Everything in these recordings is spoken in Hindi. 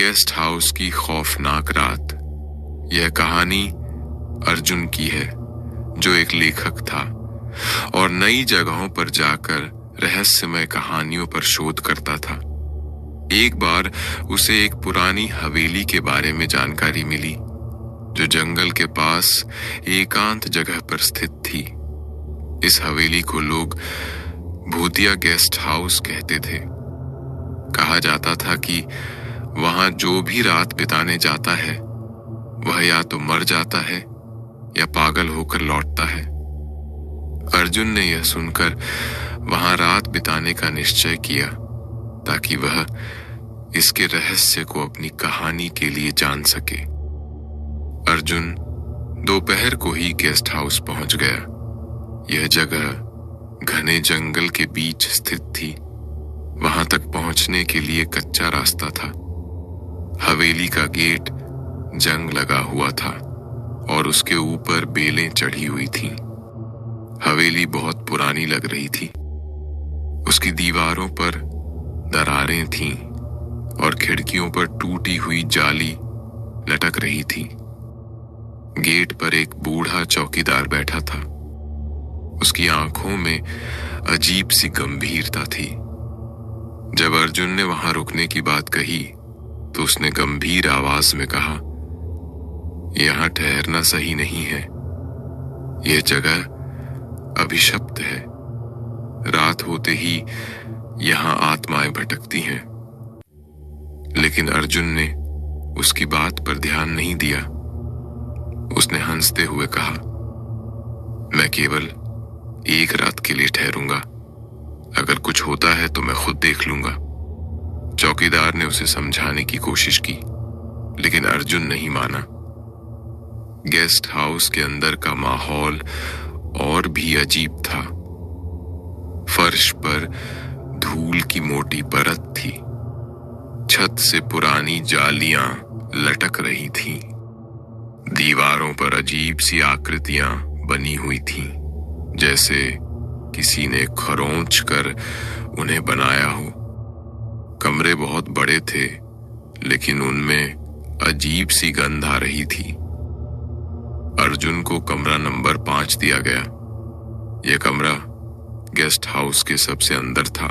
गेस्ट हाउस की खौफनाक रात। यह कहानी अर्जुन की है, जो एक लेखक था और नई जगहों पर जाकर रहस्यमय कहानियों पर शोध करता था। एक बार उसे एक पुरानी हवेली के बारे में जानकारी मिली, जो जंगल के पास एकांत जगह पर स्थित थी। इस हवेली को लोग भूतिया गेस्ट हाउस कहते थे। कहा जाता था कि वहां जो भी रात बिताने जाता है वह या तो मर जाता है या पागल होकर लौटता है। अर्जुन ने यह सुनकर वहां रात बिताने का निश्चय किया ताकि वह इसके रहस्य को अपनी कहानी के लिए जान सके। अर्जुन दोपहर को ही गेस्ट हाउस पहुंच गया। यह जगह घने जंगल के बीच स्थित थी। वहां तक पहुंचने के लिए कच्चा रास्ता था। हवेली का गेट जंग लगा हुआ था और उसके ऊपर बेलें चढ़ी हुई थीं। हवेली बहुत पुरानी लग रही थी। उसकी दीवारों पर दरारें थीं और खिड़कियों पर टूटी हुई जाली लटक रही थी। गेट पर एक बूढ़ा चौकीदार बैठा था। उसकी आंखों में अजीब सी गंभीरता थी। जब अर्जुन ने वहां रुकने की बात कही तो उसने गंभीर आवाज में कहा, यहां ठहरना सही नहीं है। यह जगह अभिशप्त है। रात होते ही यहां आत्माएं भटकती हैं। लेकिन अर्जुन ने उसकी बात पर ध्यान नहीं दिया। उसने हंसते हुए कहा, मैं केवल एक रात के लिए ठहरूंगा। अगर कुछ होता है तो मैं खुद देख लूंगा। चौकीदार ने उसे समझाने की कोशिश की, लेकिन अर्जुन नहीं माना। गेस्ट हाउस के अंदर का माहौल और भी अजीब था। फर्श पर धूल की मोटी परत थी। छत से पुरानी जालियां लटक रही थीं। दीवारों पर अजीब सी आकृतियां बनी हुई थीं, जैसे किसी ने खरोंच कर उन्हें बनाया हो। कमरे बहुत बड़े थे, लेकिन उनमें अजीब सी गंध आ रही थी। अर्जुन को कमरा नंबर 5 दिया गया। यह कमरा गेस्ट हाउस के सबसे अंदर था।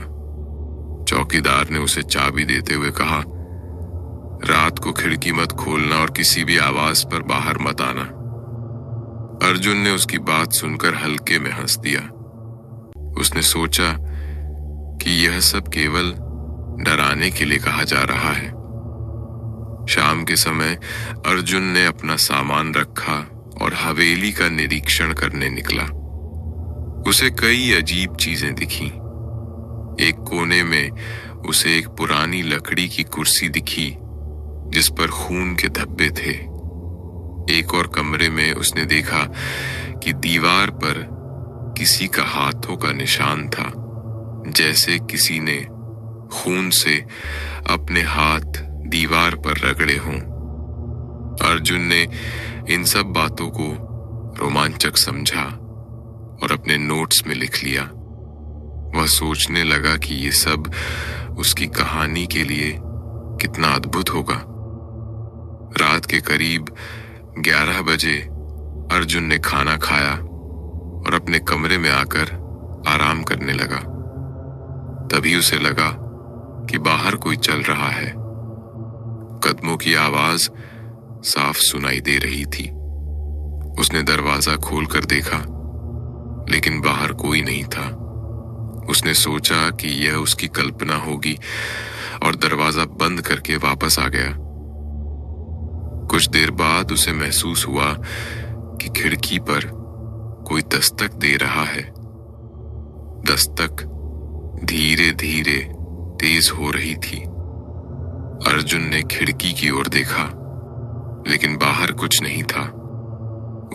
चौकीदार ने उसे चाबी देते हुए कहा, रात को खिड़की मत खोलना और किसी भी आवाज पर बाहर मत आना। अर्जुन ने उसकी बात सुनकर हल्के में हंस दिया। उसने सोचा कि यह सब केवल डराने के लिए कहा जा रहा है। शाम के समय अर्जुन ने अपना सामान रखा और हवेली का निरीक्षण करने निकला। उसे कई अजीब चीजें दिखीं। एक कोने में उसे एक पुरानी लकड़ी की कुर्सी दिखी जिस पर खून के धब्बे थे। एक और कमरे में उसने देखा कि दीवार पर किसी का हाथों का निशान था, जैसे किसी ने खून से अपने हाथ दीवार पर रगड़े हों। अर्जुन ने इन सब बातों को रोमांचक समझा और अपने नोट्स में लिख लिया। वह सोचने लगा कि ये सब उसकी कहानी के लिए कितना अद्भुत होगा। रात के करीब 11 बजे अर्जुन ने खाना खाया और अपने कमरे में आकर आराम करने लगा। तभी उसे लगा कि बाहर कोई चल रहा है। कदमों की आवाज साफ सुनाई दे रही थी। उसने दरवाजा खोलकर देखा, लेकिन बाहर कोई नहीं था। उसने सोचा कि यह उसकी कल्पना होगी और दरवाजा बंद करके वापस आ गया। कुछ देर बाद उसे महसूस हुआ कि खिड़की पर कोई दस्तक दे रहा है। दस्तक धीरे धीरे तेज हो रही थी। अर्जुन ने खिड़की की ओर देखा, लेकिन बाहर कुछ नहीं था।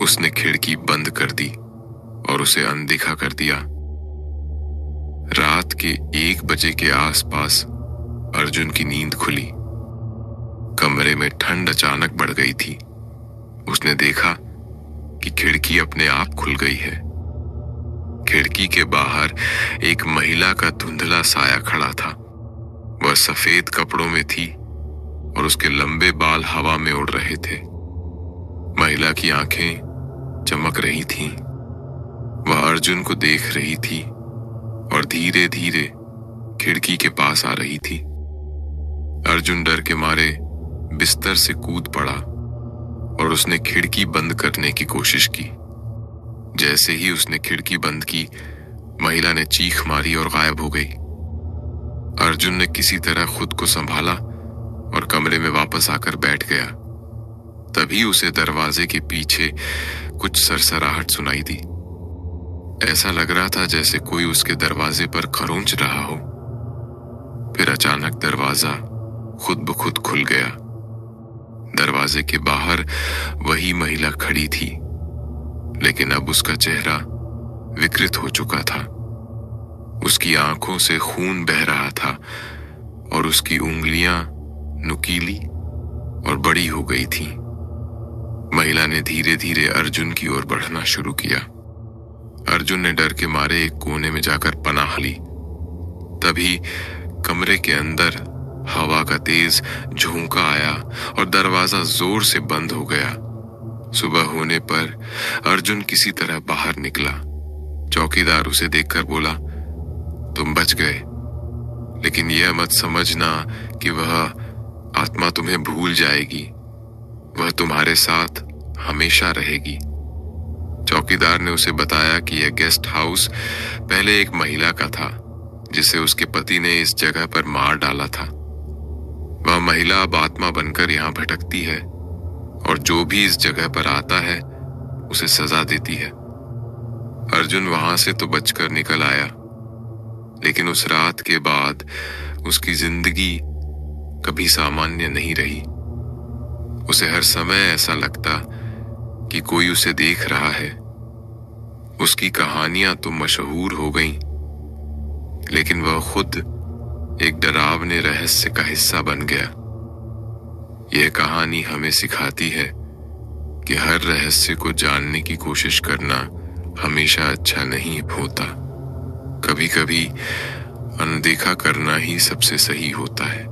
उसने खिड़की बंद कर दी और उसे अनदेखा कर दिया। रात के 1 बजे के आसपास अर्जुन की नींद खुली। कमरे में ठंड अचानक बढ़ गई थी। उसने देखा कि खिड़की अपने आप खुल गई है। खिड़की के बाहर एक महिला का धुंधला साया खड़ा था। वह सफेद कपड़ों में थी और उसके लंबे बाल हवा में उड़ रहे थे। महिला की आंखें चमक रही थीं। वह अर्जुन को देख रही थी और धीरे धीरे खिड़की के पास आ रही थी। अर्जुन डर के मारे बिस्तर से कूद पड़ा और उसने खिड़की बंद करने की कोशिश की। जैसे ही उसने खिड़की बंद की, महिला ने चीख मारी और गायब हो गई। अर्जुन ने किसी तरह खुद को संभाला और कमरे में वापस आकर बैठ गया। तभी उसे दरवाजे के पीछे कुछ सरसराहट सुनाई दी। ऐसा लग रहा था जैसे कोई उसके दरवाजे पर खरोंच रहा हो। फिर अचानक दरवाजा खुद ब खुद खुल गया। दरवाजे के बाहर वही महिला खड़ी थी, लेकिन अब उसका चेहरा विकृत हो चुका था। उसकी आंखों से खून बह रहा था और उसकी उंगलियां नुकीली और बड़ी हो गई थीं। महिला ने धीरे धीरे अर्जुन की ओर बढ़ना शुरू किया। अर्जुन ने डर के मारे एक कोने में जाकर पनाह ली। तभी कमरे के अंदर हवा का तेज झोंका आया और दरवाजा जोर से बंद हो गया। सुबह होने पर अर्जुन किसी तरह बाहर निकला। चौकीदार उसे देखकर बोला, तुम बच गए, लेकिन यह मत समझना कि वह आत्मा तुम्हें भूल जाएगी। वह तुम्हारे साथ हमेशा रहेगी। चौकीदार ने उसे बताया कि यह गेस्ट हाउस पहले एक महिला का था, जिसे उसके पति ने इस जगह पर मार डाला था। वह महिला अब आत्मा बनकर यहाँ भटकती है और जो भी इस जगह पर आता है उसे सजा देती है। अर्जुन वहां से तो बचकर निकल आया, लेकिन उस रात के बाद उसकी जिंदगी कभी सामान्य नहीं रही। उसे हर समय ऐसा लगता कि कोई उसे देख रहा है। उसकी कहानियां तो मशहूर हो गईं, लेकिन वह खुद एक डरावने रहस्य का हिस्सा बन गया। यह कहानी हमें सिखाती है कि हर रहस्य को जानने की कोशिश करना हमेशा अच्छा नहीं होता। कभी कभी अनदेखा करना ही सबसे सही होता है।